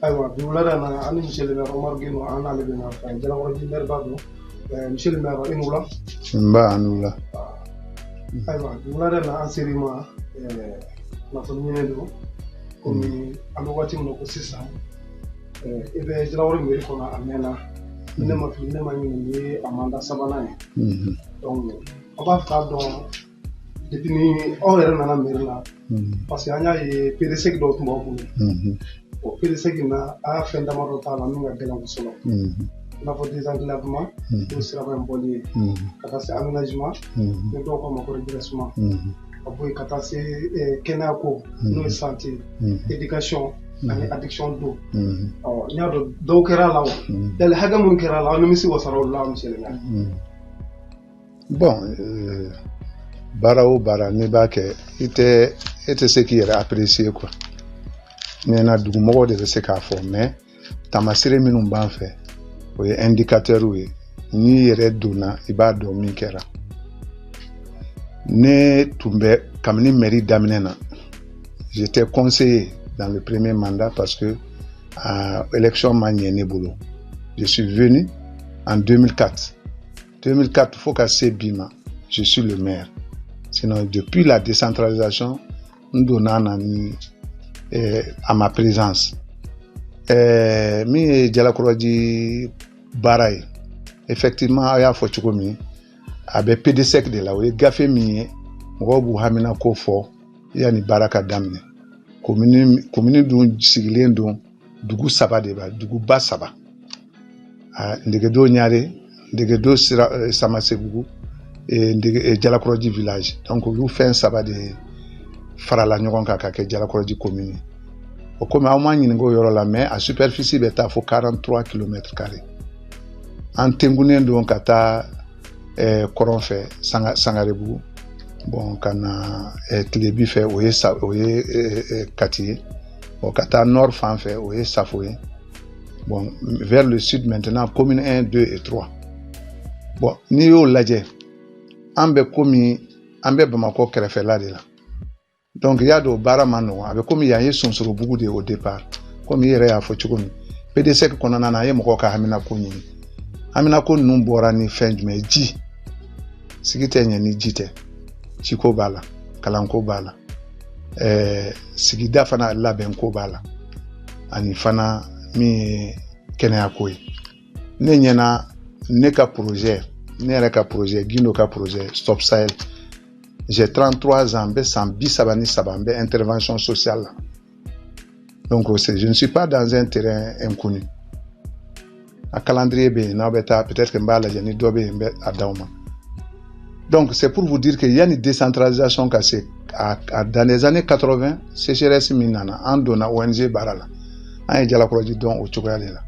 Aïwa, nous l'avons dit, monsieur le maire, Omar Guino, on a le maire, je l'ai dit, maire Badou, monsieur le maire, et nous là. Nous là. Aïwa, nous l'avons enseignement, la famille de nous, comme à l'ouverture de nos systèmes. Et bien, je l'ai dit qu'on a amené là, nous n'avons pas mis à mandat Savana. Donc, on va faire donc, depuis on est dans la mer là, parce qu'il y a des PDC qui doivent tomber. PDC qui a fait d'abord dans la ligne de la solo. On a fait des enclavements, tout sera bien poli. Catastrophe aménagement, nous devons comme encore redressement. Après catastrophe Kenako, nous santé, éducation, addiction d'eau. Il y a d'autres qui là. Il y a des gens qui là, nous missions au salon là, monsieur le maire. Bon, bara ne ba ke ite ce qui est apprécié quoi. Nena du mɔgɔ de bɛ se k'a fɔ mais tamasire minnu b'an fɛ o ye indicateur ye n'i yɛrɛ donna i b'a dɔn min kɛra ne tun bɛ kabini mairie daminɛ na j'étais conseiller dans le premier mandat parce que élection ma ɲɛ ne bolo je suis venu en 2004 fo ka se bi ma je suis le maire sinon depuis la décentralisation n donna na ni à ma présence. Mi Jalakoroji Baraye. Effectivement, il y a Fochikomi. Avec PDSEC de la, où il gafé mi, Robu Hamina Kofo, il y a ni Baraka Damne. Commune dun Siglen dun, Dugu Saba deba, Dugu Bas Saba. Ndegedo Nyare, Ndegedo Samasebugu, et Jalakoroji village. Donc, nous faisons Saba de farala ɲɔgɔn kan ka kɛ Jalakɔrɔji commune o comme aw ma ɲininka o yɔrɔ la mais a superficie bɛ taa fo 43 km². An tengunen don ka taa kɔrɔn fɛ Sangarebugu bon ka na Tilebi fɛ o ye Kati ye bon ka taa nord fan fɛ o ye Safo ye bon vers le sud maintenant commune 1, 2 et 3 bon n'i y'o lajɛ an bɛ Bamako kɛrɛfɛla de la. Donc il y a des baramano avec comme il y a son sur beaucoup de au départ comme il y a fait chukumi PDC qu'on en a yemo ka hamina ko num borani fin mais ji sigite nyani jite chiko bala kalanko bala sigida fana laben ko bala ani fana mi kenya koy ne nyana ne ka projet Guindo ka projet Stop Sahel. J'ai 33 ans, Sabani, intervention sociale. Donc, je ne suis pas dans un terrain inconnu. À calendrier, peut-être que donc, c'est pour vous dire qu'il y a une décentralisation cassée. Dans les années 80, CGRS Minana, en donnant ONG Barala, en Jalakoroji don au Tchoukouyalela.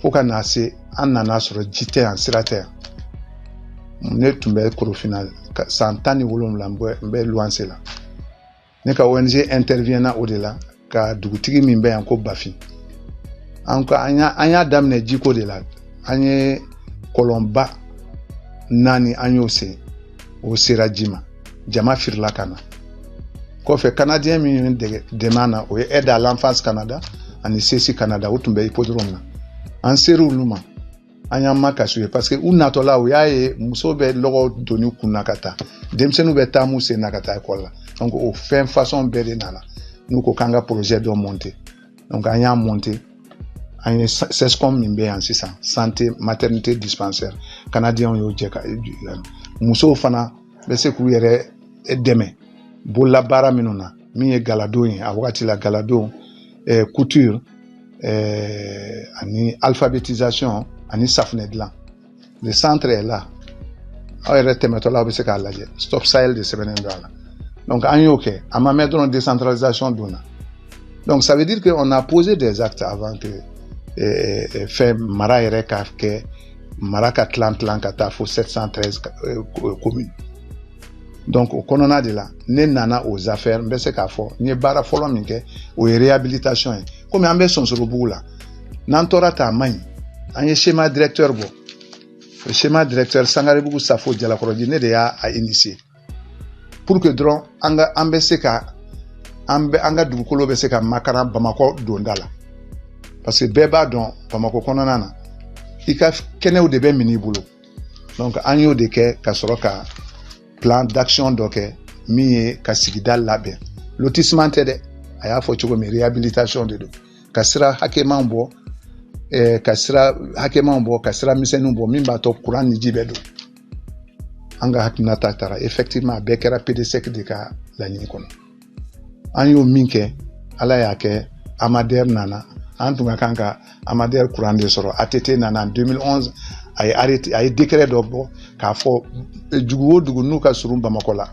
Pour qu'on ait un sur le JT en Sirater. Ne tombé au final. Santani wolom la mbe luanse la ne ka ONG intervient au-delà ka dugutigi min be yanko bafi anko anya damne jiko de la anye kolomba nani anyose o serajima jama firla kana ko fe canadien min de mana o aide à l'enfance Canada ani CC Canada utumbe hippodrome na an seru luma anya makasuye parce que unatola o yae musobe logo donu kunakata demsenu beta muse nakata école donc au fin façon bede nana nous ko kanga projet de monter donc anya monter anya c'est comme mimbe en 600 santé maternité dispensaire canadien yo jeka muso fana be se ku yere deme bolla bara minuna mi e galado yin awati la galado couture ani alphabétisation ani Safnedlan. Le centre est là. Stop Sahel de Sebenendala. Donc, à ma mère, dans décentralisation d'Una. Donc, ça veut dire qu'on a posé des actes avant que fait Mara Erekafke, Maraka Tlantlankata, faut 713 communes. Donc, au Konona de là, ne nana aux affaires, mais c'est qu'à fort, ni bara folominke, ou réhabilitation. Comme un son sur le bout là. Nantora ta main. Un schéma directeur bon. Le schéma directeur Sangarebugu Safo Jalakoroji ne de a initié. Pour que dron anga dugukolo be se ka makara Bamako dondala. parce que bɛɛ b'a dɔn Bamakɔ kɔnɔna na i ka kɛnɛw de bɛ minɛ i bolo donc an y'o de kɛ ka sɔrɔ ka plan d'action dɔ kɛ min ye ka sigida labɛn lotissement tɛ dɛ a y'a fɔ cogo min réhabilitation de don ka sira hakɛman bɔ ka sira misɛnninw bɔ min b'a to courant ni ji bɛ don an ka hakilinata taara effectivement a bɛɛ kɛra PDSEC de ka laɲini kɔnɔ an y'o min kɛ ala y'a kɛ Amader nana an tun ka kan ka Amader courant de sɔrɔ ATT nana en 2011 a ye décret dɔ bɔ k'a fɔ dugu o dugu n'u ka surun Bamakɔ la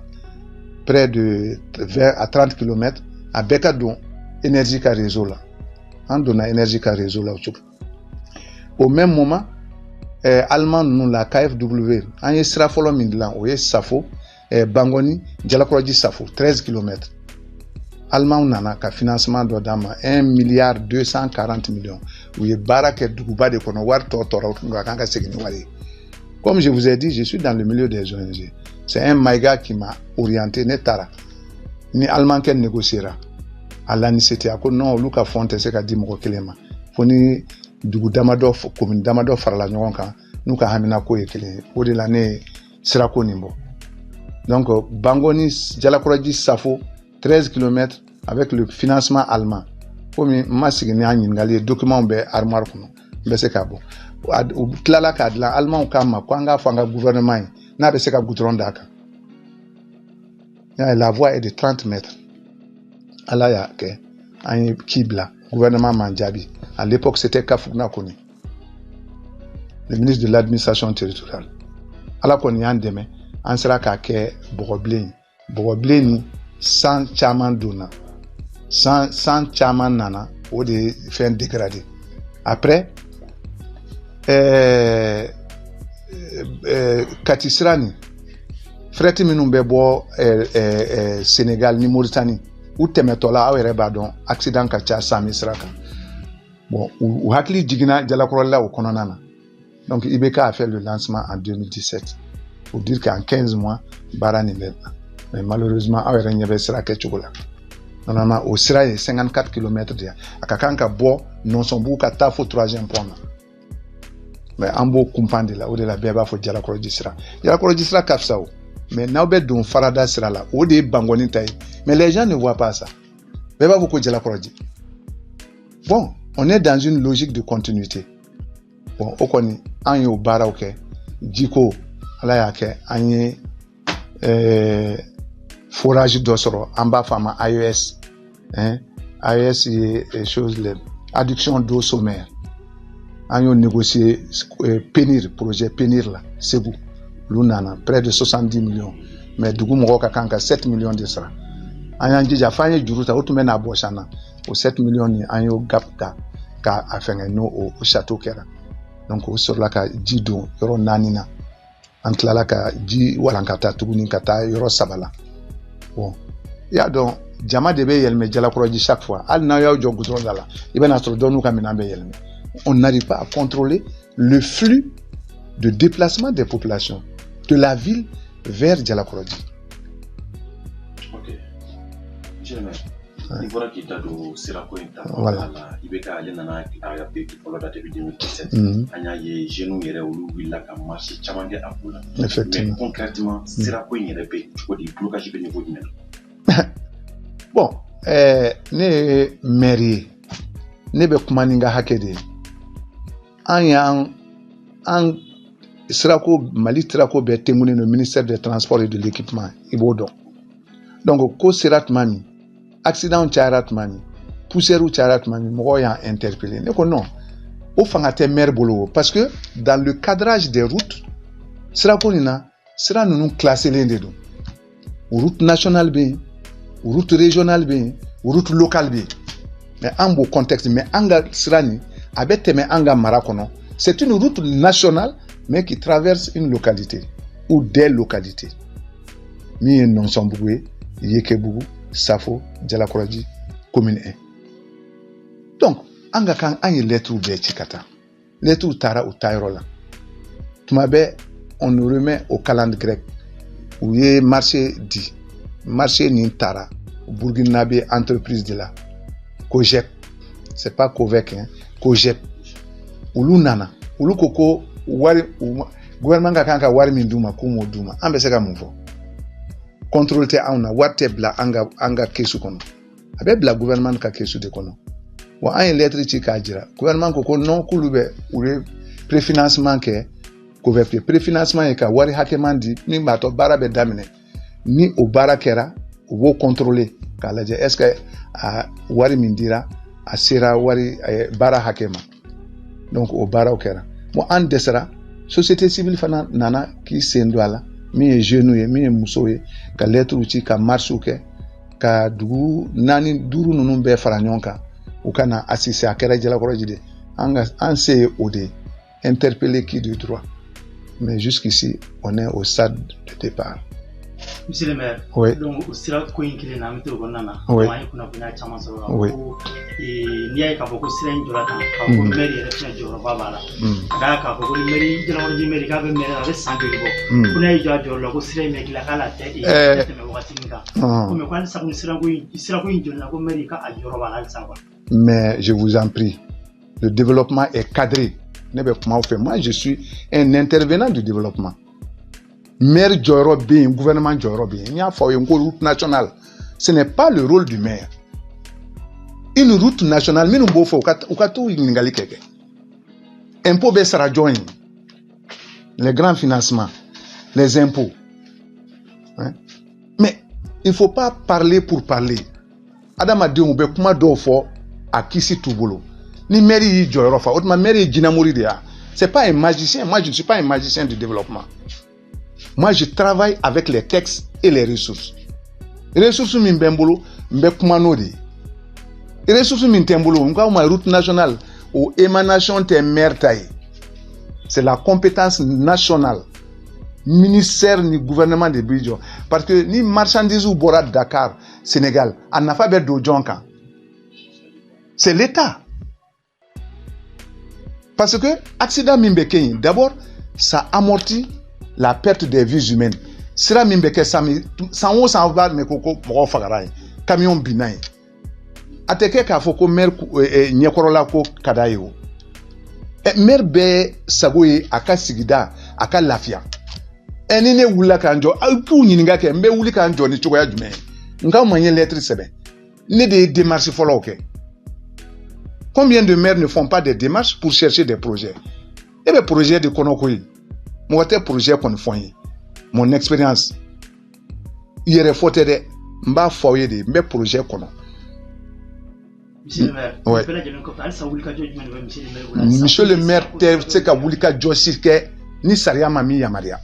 près de 20 à 30 km a bɛɛ ka don énergie ka réseau la an donna énergie ka réseau la o cogo au même moment allemand ninnu la KFW an ye sira fɔlɔ min dilan o ye Safo Bangoni Jalakɔrɔji Safo 13 km allemand nana ka financement dɔ d'an ma 1,240 millions u ye baara kɛ duguba de kɔnɔ wari tɔ tora ka kan ka segin ni wari ye comme je vous ai dit je suis dans le milieu des ONG c'est un Maïga qui m'a orienté ne taara ni allemand kɛ négociera a l'ANICT a ko non olu ka fond tɛ se ka di mɔgɔ kelen ma fo ni dugu damadɔ commune damadɔ farala ɲɔgɔn kan n'u ka hamina ko ye kelen o de la ne ye sirako nin bɔ donc Bangoni Jalakɔrɔji Safo 13 km avec le financement allemand komi ma sigi ni an ɲininkali ye document bɛ armoire kɔnɔ n bɛ se k'a bɔ u tilala k'a dilan allemand k'a ma ko an k'a fɔ an ka gouvernement ye n'a bɛ se ka goudron d'a kan la voie est de 30 mètres ala y'a kɛ an ye ci bila gouvernement m'an jaabi à l'époque c'était Kafugna Kone le ministre de l'administration territoriale ala kɔni y'an dɛmɛ an sera k'a kɛ bɔgɔbilen ni san caman donna san caman nana o de ye fɛn dégradé après Kati sira nin frɛti minnu bɛ bɔ Sénégal ni Mauritanie u tɛmɛtɔla aw yɛrɛ b'a dɔn accident ka ca Sami sira kan bon u hakili jiginna Jalakɔrɔla o kɔnɔna na donc IBK a fait le lancement en 2017 pour dire qu'en 15 mois baara nin bɛ ban mais malheureusement aw yɛrɛ ɲɛ bɛ sira kɛcogo la normalement o sira ye 54 km de ye a ka kan ka bɔ Nɔnsɔnbugu ka taa fo 3e pont na mais an b'o kunpan de la o de la bɛɛ b'a fɔ Jalakɔrɔji sira ka fisa o mais n'aw bɛ don Farada sira la o de ye Bangoni ta ye mais les gens ne voient pas ça bɛɛ b'a fɔ ko Jalakɔrɔji bon on est dans une logique de continuité bon o kɔni an y'o baaraw kɛ jiko ala y'a kɛ an ye forage dɔ sɔrɔ an b'a fɔ a ma AES AES ye chose le adduction d'eau sommaire an y'o négocier PENIR projet PENIR la Segu olu nana près de 70 millions mais dugu mɔgɔw ka kan ka 7 millions de sara an y'an jija f'an ye juru ta o tun bɛ n'a bɔ san na o 7 millions ni an y'o gap ta ka a fɛngɛ n'o o château kɛra donc o sɔrɔla ka ji don yɔrɔ 4 na an tilala ka ji walankata tuguni ka taa yɔrɔ 3 la bon i y'a dɔn jama de bɛ yɛlɛmɛ Jalakɔrɔji chaque fois hali n'aw y'aw jɔ goudron da la i bɛna sɔrɔ dɔw n'u ka minɛn bɛ yɛlɛmɛ on n'arrive pas à contrôler le flux de déplacement des populations de la ville vers Jalakɔrɔji. Ok. J'aime. Il faudra qu'il t'a donné Sirako voilà. Il veut qu'elle nana à depuis pour la début 2017. Anya ye genou yere ou la ka marché chamande à Poula. Effectivement. Mais concrètement, Sirako yere pe tu peux dire blocage de niveau du bon, ne mairie ne be kumaninga hakede. An Sirako Mali Sirako be témoigné le ministère des Transports et de l'Équipement Ibodo. Donc ko Siratmani accident Charatmani poussière Charatmani mo ya interpellé. Ne ko non. O fanga te maire bolo parce que dans le cadrage des routes Sirako nina sira nunu classé l'endedou. Route nationale bien, route régionale bien, route locale bien. Mais en beau contexte mais anga sirani abeteme anga marakono, c'est une route nationale mais qui traverse une localité ou des localités. Mi Nɔnsɔnbugu, Yekebugu, Safo, Jalakɔrɔji, commune 1. Donc, anga kan an ye lettre bɛɛ ci ka taa. Lettre taara o taayɔrɔ la. Tuma bɛɛ on nous remet au calendrier grec. U ye marché di. Marché nin taara Burkinabé entreprise de la COGEC c'est pas COVEC, hein, COGEP. Ulu nana, ulu koko wari gouvernement ka kanka wari min duma kumo duma. Ambe seka mufo. Contrôle te auna warte bla anga kesu kono. Abe bla gouvernement ka kesu de kono. Wa an lettre ci ka jira. Gouvernement koko non kulube ure préfinancement ke COVEP. Préfinancement e ka wari hakeman di ni bato bara be damine. Ni o bara kera o contrôler ka laje est-ce que wari min dira a sera wari bara hakema. Donc au bara o kera. Mo an desera société civile fana nana ki sendo ala mi e jeune ye mi e muso ye ka lettre ci ka marche ke ka dugu nani duru nunu be fara nyonka ou kana assister à kera jela koroji de an se o de interpeller qui de droit. Mais jusqu'ici on est au stade de départ. Monsieur le maire, oui. Donc, c'est là que nous avons été au Ghana. Oui. Oui. Et il y a beaucoup de signes de la temps. Comme maire, il y a des signes de la bala. D'accord, comme maire, il y a des maire, il y a des maire avec 100 euros. On a eu des logo signes, mais il y a la tête et il y a des maire. Comme quand ça nous sera une journée, comme maire, il y a des bala. Mais je vous en prie, le développement est cadré. Moi, je suis un intervenant du développement. Maire Djorobi, gouvernement Djorobi, il y a une route nationale. Ce n'est pas le rôle du maire. Une route nationale, mais nous devons faire impôts sera joint. Les grands financements, les impôts. Hein? Mais il ne faut pas parler pour parler. Adam a dit on peut comment d'offre à qui si tout boulot. Ni mairie Djorofa, autrement mairie Djinamori Dea. C'est pas un magicien. Moi, je ne suis pas un magicien du développement. Moi, je travaille avec les textes et les ressources. Les ressources mimbembolo, mbekumano. Les ressources mimbembolo, on a une route nationale ou émanation de mertaï. C'est la compétence nationale. Ministère ni gouvernement de Bidjo. Parce que ni marchandises ou borat Dakar, Sénégal, on n'a pas besoin de Djonka. C'est l'État. Parce que accident mimbekeni, d'abord, ça amortit la perte des vies humaines. Sira mimbeke sami, sans sans va me koko moro fagarai, camion binai. Ateke ka foko mer nyekorola ko kadayo. Mer be sagoye aka sigida, aka lafia. Enine wula kanjo, alpu nyinga ke mbe wuli kanjo ni chokoya jume. Nga manye lettre sebe. Ne des démarches follow ke. Combien de maires ne font pas des démarches pour chercher des projets? Et les projets de Konokoi, moi, tes projets qu'on fait, mon expérience, il y a des photos de m'a foyer de mes projets qu'on a. Monsieur le maire, Monsieur le maire, c'est qu'à Wulika Jossike, ni Saria Mami Yamaria.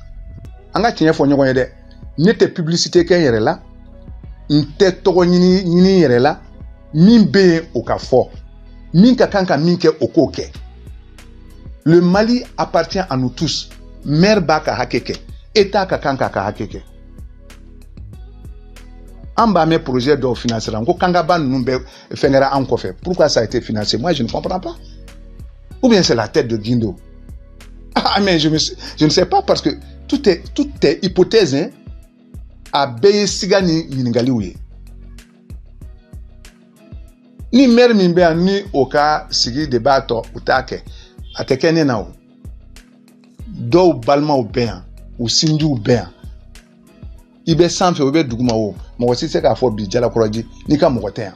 En a tenu for n'y de, ni te publicité qu'il y a là, ni te togonini ni y a là, min be au kafo. Minka kanka minke okoke. Le Mali appartient à nous tous. Mer baka hakeke. État kanka ka hakeke. Amba mes projets de financement. Ko kanga ban numbe fengera encore fait. Pourquoi ça a été financé? Moi je ne comprends pas. Ou bien c'est la tête de Guindo. Ah mais je ne sais pas parce que tout est hypothèse hein. A beye sigani yiningaliouye. Ni mer min be ni oka sigi debato utake atekene na o do balma o ben o sinju ben ibe sanfe o be duguma o mo wasi se ka fo bi jala koroji ni ka mo ten.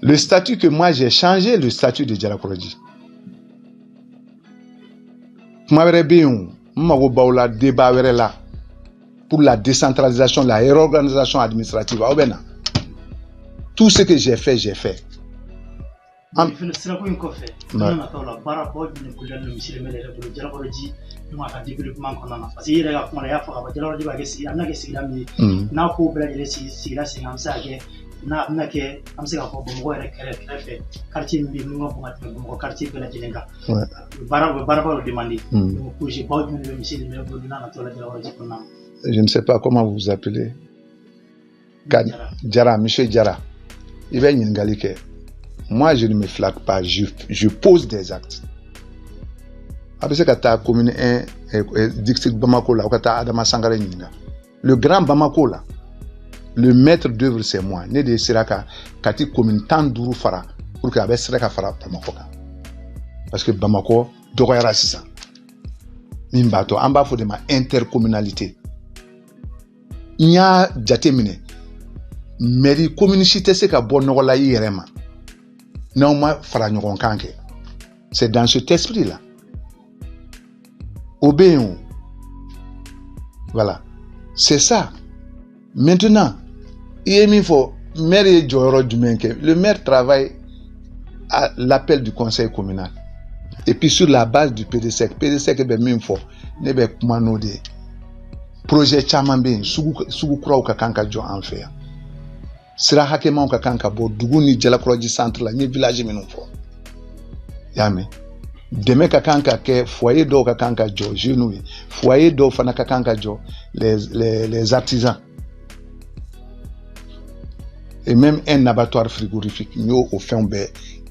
Le statut que moi j'ai changé le statut de Jala Koroji. Kuma were be yon mago baula débat were là pour la décentralisation, la réorganisation administrative au Bénin. Tout ce que j'ai fait, j'ai fait. Je ne sais pas comment vous vous appelez. Djara, monsieur Djara. Moi, je ne me flatte pas, je pose des actes. Après ce que tu as commune district Bamako là, Adama Sangare Nyinga. Le grand Bamako là, le maître d'œuvre c'est moi. Ne de siraka kati commune tant duru fara pour que abe siraka fara Bamako. Parce que Bamako dogoyara sisan. Min bato an b'a fɔ de ma intercommunalité. N y'a jate minɛ mairie commune si tɛ se ka bɔ nɔgɔ la i yɛrɛ ma n'aw ma fara ɲɔgɔn kan kɛ. C'est dans cet esprit là. Obéons. Voilà. C'est ça. Maintenant, il faut maire et le maire travaille à l'appel du conseil communal. Et puis sur la base du PDSEC est bien fort. Ne be kumano de projet chaman ben sugu kuraw ka kanka jo en faire. Sira hakema ka kanka bo dugu ni jala kuraji centre la ni village minun fo. Yame. Deme ka kanka ke foyer do ka kanka jo jeune foyer do fana ka kanka jo les artisans. Et même un abattoir frigorifique nous au fin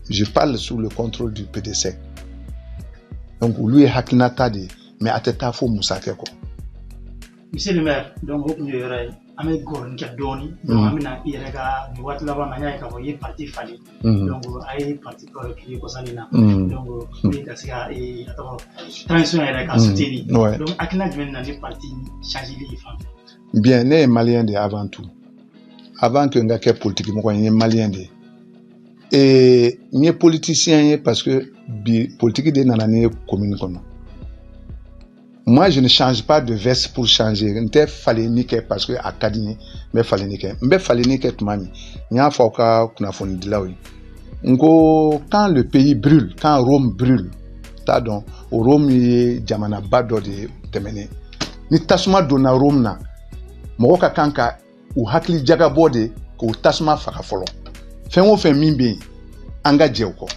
je parle sous le contrôle du PDSEC. Donc lui hakinata de mais ateta fo musake ko. Monsieur le maire, donc vous pouvez ame gorn ka doni donc amina irega ni watla ba nanya ka boye parti fali donc ay parti ko ki ko sanina donc ni ka sia et attends transition era ka souteni donc akina gwen ni parti changer les femmes. Bien né malien de avant tout. Avant que nga ke politique mo ko ni malien de et ni politicien parce que bi politique de nanane commune kono. Moi, je ne change pas de veste pour changer. N'te fallait niquer parce que à Kadini, mais fallait niquer. Mais fallait niquer tout mami. Nya fauka kuna foni dilawi. Ngo quand le pays brûle, quand Rome brûle, ta donc au Rome y jamana bado de temene. Ni tasuma dona Rome na. Moka kanka ou hakli jaga bode ko tasuma faka folo. Fait on fait mimbi engagé ko.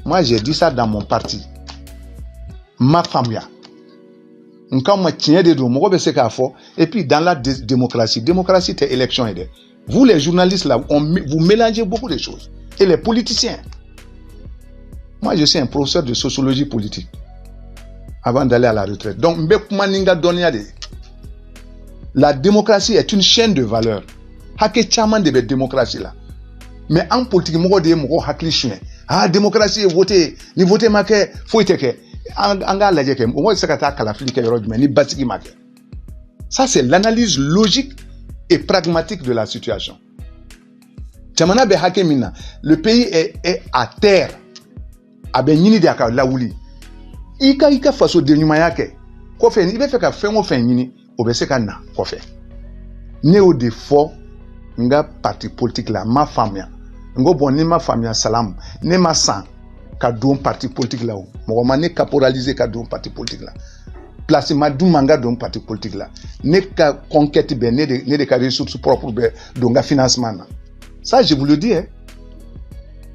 Moi, j'ai dit ça dans mon parti. Ma famille. Et puis dans la démocratie, c'est élection. Vous les journalistes là, vous mélangez beaucoup de choses. Et les politiciens. Moi je suis un professeur de sociologie politique. Avant d'aller à la retraite. Donc, la démocratie est une chaîne de valeurs. De démocratie là. Mais en politique, ah, démocratie, voter, ni voter maquet, faut être ça c'est l'analyse logique et pragmatique de la situation. Le pays est à terre. Ika faso de nyumayake. Kofe ni be feka fengo fenyini obeseka na kofe. Néo de fort nga parti politique la ma famille. Ngo bonni ma famille salam ne ma sang ka don parti politique là mo mané caporaliser ka don parti politique là placement du manga don parti politique là ne ka conquête ben ne de ka ressources propres ben don ga financement là. Ça je vous le dis hein.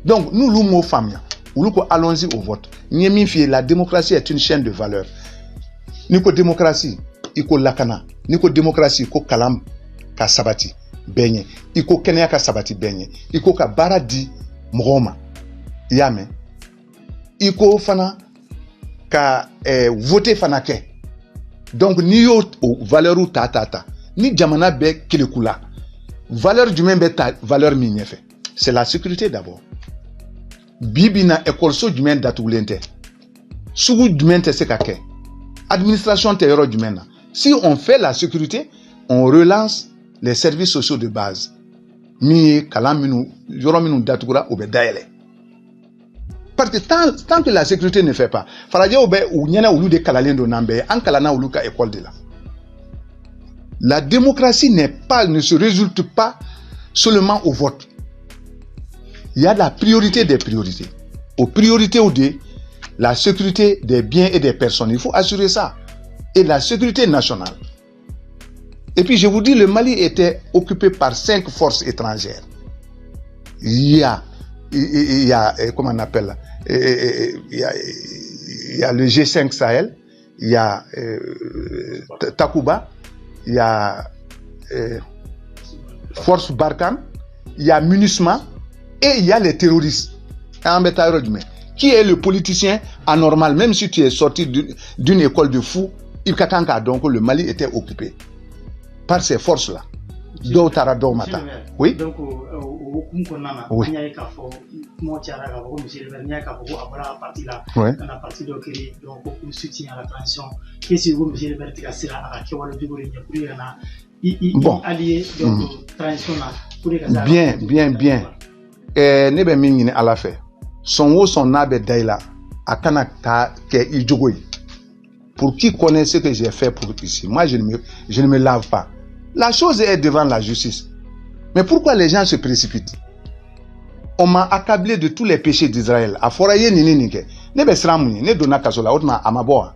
Donc nous l'umo famille ou ko allons-y au vote nyemi fi la démocratie est une chaîne de valeurs. Niko démocratie iko lakana niko démocratie ko kalam ka sabati benye iko kenya ka sabati benye iko ka baradi mroma yame iko fana ka voter fana ke donc ni yo valeur ou tata ni jamana be kilekula valeur du même beta valeur minyefe c'est la sécurité d'abord bibina école so du même datulente sugu du même te sekake administration te yoro du même si on fait la sécurité on relance les services sociaux de base mi kalaminu yoro minu datugura obedaele. Parce que tant que la sécurité ne fait pas, la démocratie ne se résulte pas seulement au vote. Il y a la priorité des priorités. Aux priorités ou des la sécurité des biens et des personnes. Il faut assurer ça. Et la sécurité nationale. Et puis je vous dis, le Mali était occupé par 5 forces étrangères. Il y a comment on appelle, il y a le G5 Sahel, il y a Takuba, il y a Force Barkhane, il y a MINUSMA et il y a les terroristes. Qui est le politicien anormal, même si tu es sorti d'une école de fous, donc le Mali était occupé par ces forces-là. dɔw taara dɔw ma taa. Oui. Donc o kun kɔnɔna na an y'a ye k'a fɔ kuma cayara k'a fɔ ko monsieur le maire n'i y'a k'a fɔ ko a bɔra parti la ka na parti dɔ créer donc pour soutien à la transition qu'est-ce que monsieur le maire tɛ ka siran a ka kɛwale jugu de ɲɛ pour que ka na i allier donc transition na pour que ka se bien ne bɛ min ɲini Ala fɛ sɔn o sɔn n'a bɛ da i la a kana taa kɛ i jogo ye pour qui connaît ce que j'ai fait pour ici moi je ne me lave pas la chose est devant la justice. Mais pourquoi les gens se précipitent? On m'a accablé de tous les péchés d'Israël. A foraye nini ke. Ne be sramuni, ne donna kasola, otma amaboa.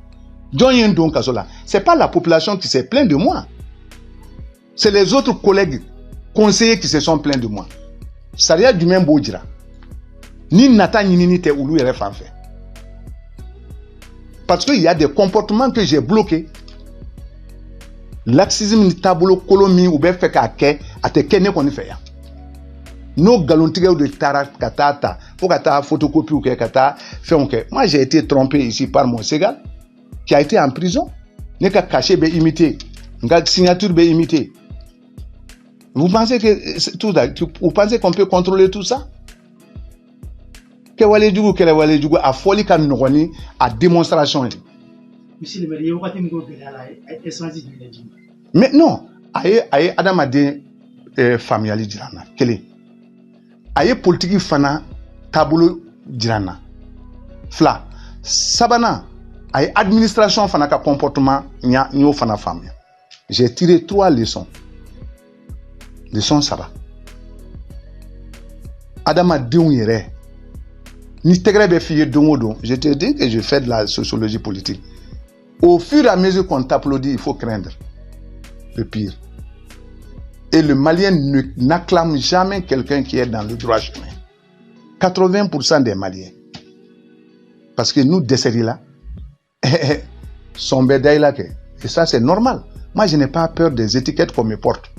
John don kasola. C'est pas la population qui s'est plaint de moi. C'est les autres collègues conseillers qui se sont plaints de moi. Saria du même bojira. Ni nata nini te ulu yere fanfe. Parce qu'il y a des comportements que j'ai bloqués. Laxisme ni tabolo kolomi ou be fait ka ke ate kene koni fe ya no galontige de tarat katata faut kata photocopie ou ke kata fait on ke moi j'ai été trompé ici par mon Ségal qui a été en prison ne ka caché be imité nga signature be imité vous pensez que tout ça vous pensez qu'on peut contrôler tout ça ke wale jugu a foli kan nogoni a démonstration. Monsieur le maire, mais non, aye adamade familiali dirana kele. Aye politique fana tabolo dirana. Fla sabana aye administration fana ka comportement nyo fana famille. J'ai tiré 3 leçons. Leçon ça va. Adamade yere. Ni tegre be fiye dongodo. Je te dis que je fais de la sociologie politique. Au fur et à mesure qu'on t'applaudit, il faut craindre le pire. Et le Malien n'acclame jamais quelqu'un qui est dans le droit chemin. 80% des Maliens. Parce que nous, décédés là, sont bédaï là. Et ça, c'est normal. Moi, je n'ai pas peur des étiquettes qu'on me porte.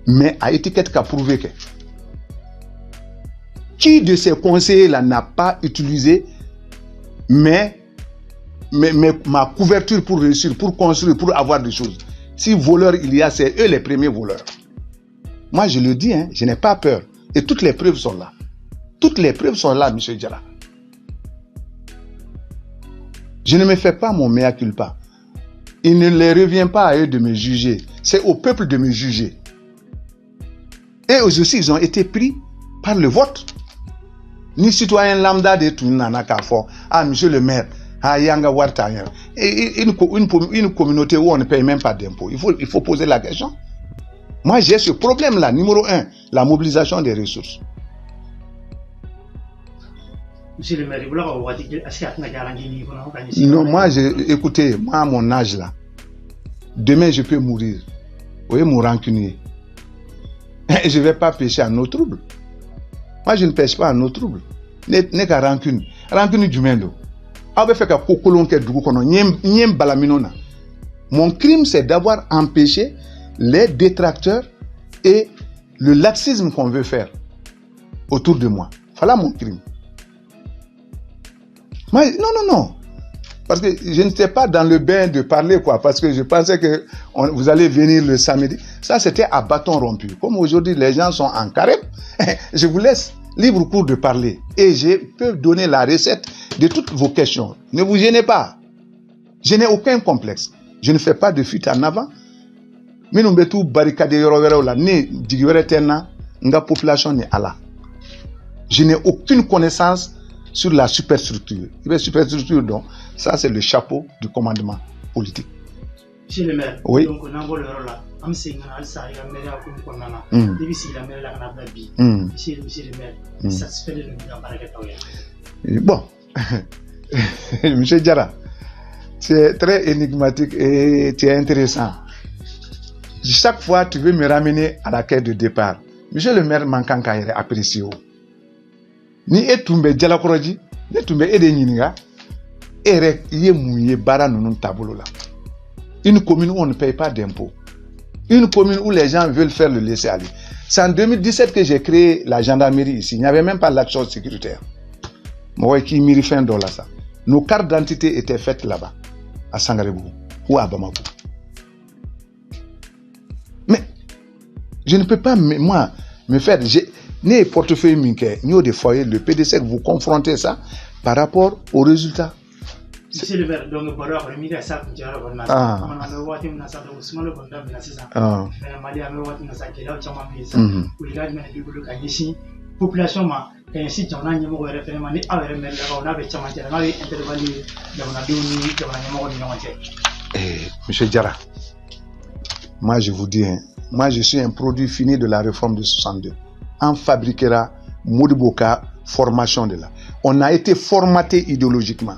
Mais à étiquette qu'a prouvé que qui de ces conseillers là n'a pas utilisé mais ma couverture pour réussir, pour construire, pour avoir des choses. Si voleurs il y a, c'est eux les premiers voleurs. Moi je le dis, je n'ai pas peur. Et toutes les preuves sont là. Toutes les preuves sont là, M. Diarra. Je ne me fais pas mon mea culpa. Il ne leur revient pas à eux de me juger. C'est au peuple de me juger. Et eux aussi, ils ont été pris par le vote. Ni citoyen lambda de tout nanakafo. Ah, monsieur le maire. Une communauté où on ne paye même pas d'impôts. Il faut poser la question. Moi, j'ai ce problème-là. Numéro 1, la mobilisation des ressources. Monsieur le maire, non, écoutez, moi, à mon âge là, demain, je peux mourir. Vous voyez, mon rancunier. Je ne vais pas pécher à nos troubles. Moi, je ne pêche pas à nos troubles. N'est qu'à rancune. Rancune du mendo. Mon crime, c'est d'avoir empêché les détracteurs et le laxisme qu'on veut faire autour de moi. Voilà mon crime. Moi, non. Parce que je n'étais pas dans le bain de parler, quoi. Parce que je pensais que vous allez venir le samedi. Ça, c'était à bâton rompu. Comme aujourd'hui, les gens sont en carême, je vous laisse libre cours de parler. Et je peux donner la recette de toutes vos questions. Ne vous gênez pas. Je n'ai aucun complexe. Je ne fais pas de fuite en avant. Mais nous mettons barricade la ne population n'est à la. Je n'ai aucune connaissance sur la superstructure. La superstructure, donc, ça c'est le chapeau du commandement politique. Monsieur le maire, oui. Donc on envoie le rôle là. Monsieur le maire, satisfait de nous. Bon, Monsieur Diarra, c'est très énigmatique et c'est intéressant. Chaque fois, tu veux me ramener à la quête de départ. Monsieur le maire manquant qu'à apprécier. Ni etumbe dialakoroji, ni etumbe edenyinga, ere ye mouye bara nunun tabolo là. Une commune où on ne paye pas d'impôts. Une commune où les gens veulent faire le laisser aller. C'est en 2017 que j'ai créé la gendarmerie ici. Il n'y avait même pas l'action sécuritaire. Moi qui m'y refais un dollar ça. Nos cartes d'identité étaient faites là-bas, à Sangarebougou ou à Bamako. Mais Je ne peux pas, moi, me faire... Né portefeuille minke, ni des foyers, le PDC, vous confrontez ça par rapport aux résultats. Monsieur le maire, donc, population ma ainsi jamana ñemo référement ni awere mel la na be chama jara na intervenir jamana duni jamana ñemo ni ñonté. Monsieur Diarra, moi je vous dis, moi je suis un produit fini de la réforme de 62. On fabriquera Modiboka formation de là. On a été formaté idéologiquement.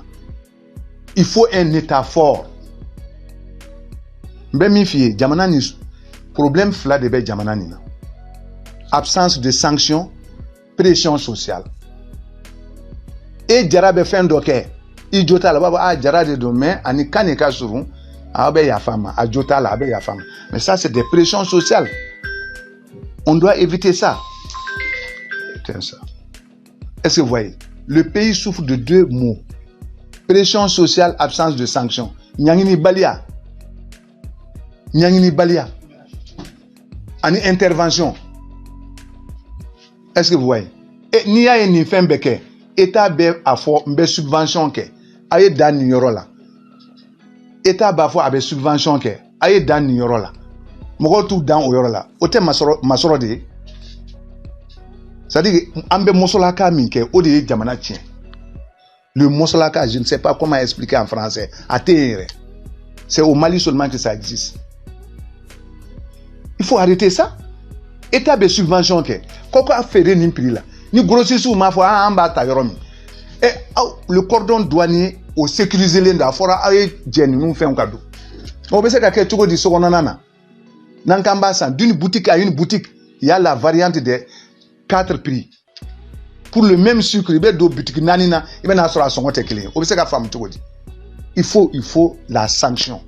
Il faut un état fort. Ben fille, jamana ni problème fla de be jamana ni. Absence de sanctions, pression sociale. Et Diarra be fin doke. I jota la baba Diarra de demain ani kaneka souvent. Abe ya femme, a jota la abe ya femme. Mais ça c'est des pressions sociales. On doit éviter ça. Ça. Est-ce que vous voyez? Le pays souffre de deux maux. Pression sociale, absence de sanctions. Nyangini balia. Nyangini balia. Ani intervention. Est-ce que vous voyez? Et ni a ni fin beke. État be afo mbe subvention ke. Aye dan ni yoro la. État ba fo abe subvention ke. Aye dan ni yoro la. Mogo tout dan o yoro la. Ote masoro de. C'est-à-dire ambe mosolaka minke odi jamana tien. Le mosolaka, je ne sais pas comment expliquer en français. Atterre. C'est au Mali seulement que ça existe. Il faut arrêter ça. État de subvention que koko a fait ni prix là. Ni grossissent ou ma foi amba ta yoromi. Et le cordon douanier au sécuriser l'enda fora ay jeni nous fait un cadeau. On peut se que tu dis seconde nana. Nankamba ça d'une boutique à une boutique, il y a la variante des 4 prix. Pour le même sucre, il y a deux boutiques nanina, il y a sur la son clé. On peut se femme tout dit. Il faut la sanction.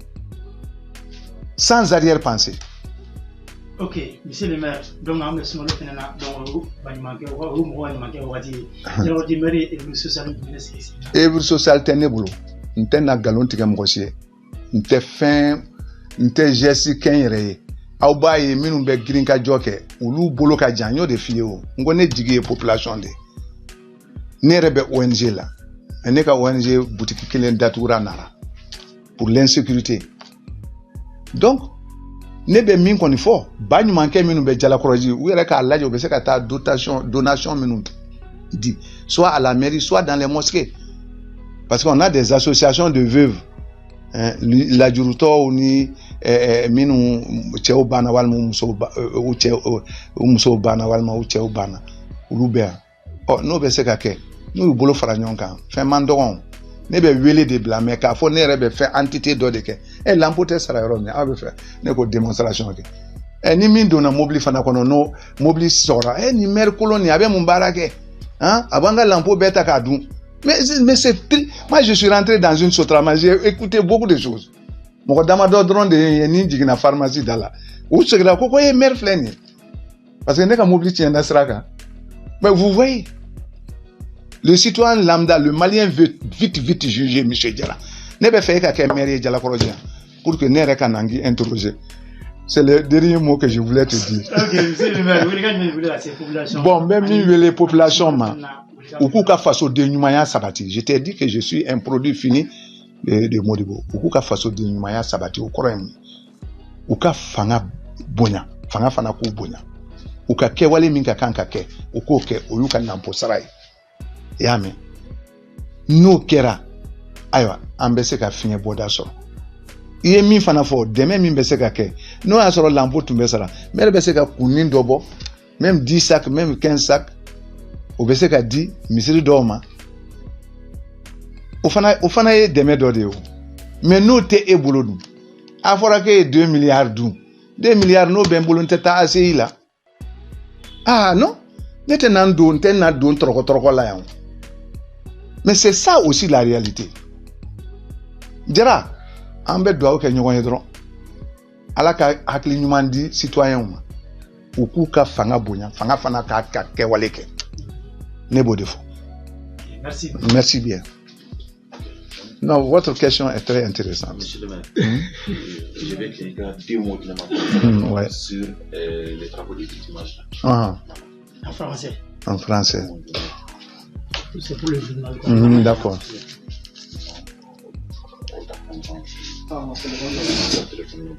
Sans arrière-pensée. Ok, monsieur le maire, donc on a besoin de faire donc manquer et social ténébreux. N'était na galon tigam gossier. N'était fin, n'était Jesse Kenyere. Au bail minum be green ka joke. Ulu bolo ka janyo de fiyo. Ngone jige population de. Nerebe ONG là. Neka ONG boutique kilen datura nara. Pour l'insécurité. Donc nebe min koni fo bañu manke minu be jala koroji were ka lajo be se ka ta donation minu dit soit à la mairie soit dans les mosquées parce qu'on a des associations de veuves la juruto ni minu cheo bana wal muso muso bana wal ma cheo bana ulubea oh no be se ka ke no bolo fara nyonka fin mandoron ne be wele de blâmer ka fo ne rebe fait entité do de ke et l'emporter sera erroné a be faire ne ko démonstration ke e ni min dona mobili fana kono no mobili sora e ni maire colonie abe mumbarake hein abanga lampo beta ka dun mais c'est moi je suis rentré dans une sotrama j'ai écouté beaucoup de choses mo dama do drone de ni jigina pharmacie dala ou ce que ko e maire fleni parce que ne ka mobili tien nasraka mais vous voyez le citoyen lambda, le Malien veut vite juger M. Diarra. Ne peut faire qu'à mairie Diarra Korodia pour que Nere Kanangi interroger. C'est le dernier mot que je voulais te dire. Bon, même les populations, au coup qu'a façon de Numaya Sabati, je t'ai dit que je suis un produit fini de Modibo. Au coup qu'a façon de Numaya Sabati, au Koran, au cas fanga bonya, fanga fana ku bonya, au cas kewale minka kanka ke, au coup ke au yuka nampo sarai. Yame no kera aywa ambese ka finye boda so iye min fana fo deme min bese ka ke no ya soro lampo tumbe sara mere bese ka kunin dobo même 10 sacs même 15 sacs o bese ka di misiri doma o fana ye deme do de o mais no te e bolodu afora ke 2 milliards du 2 milliards no ben bolonte ta assez là ah non nete nan do nten na do troko la yan. Mais c'est ça aussi la réalité. Diarra, ambe doa ke nyogo yedron. Ala ka hakli nyuman di citoyen ma. Oku ka fanga bonya, fanga fana ka ke waleke. Nebo defo. Merci. Merci bien. Non, votre question est très intéressante. Monsieur le maire, je vais qu'il y ait 2 mots de la ouais. sur les travaux d'éditimage. Ah, En français. en français. C'est pour le journal. D'accord. Ah, c'est le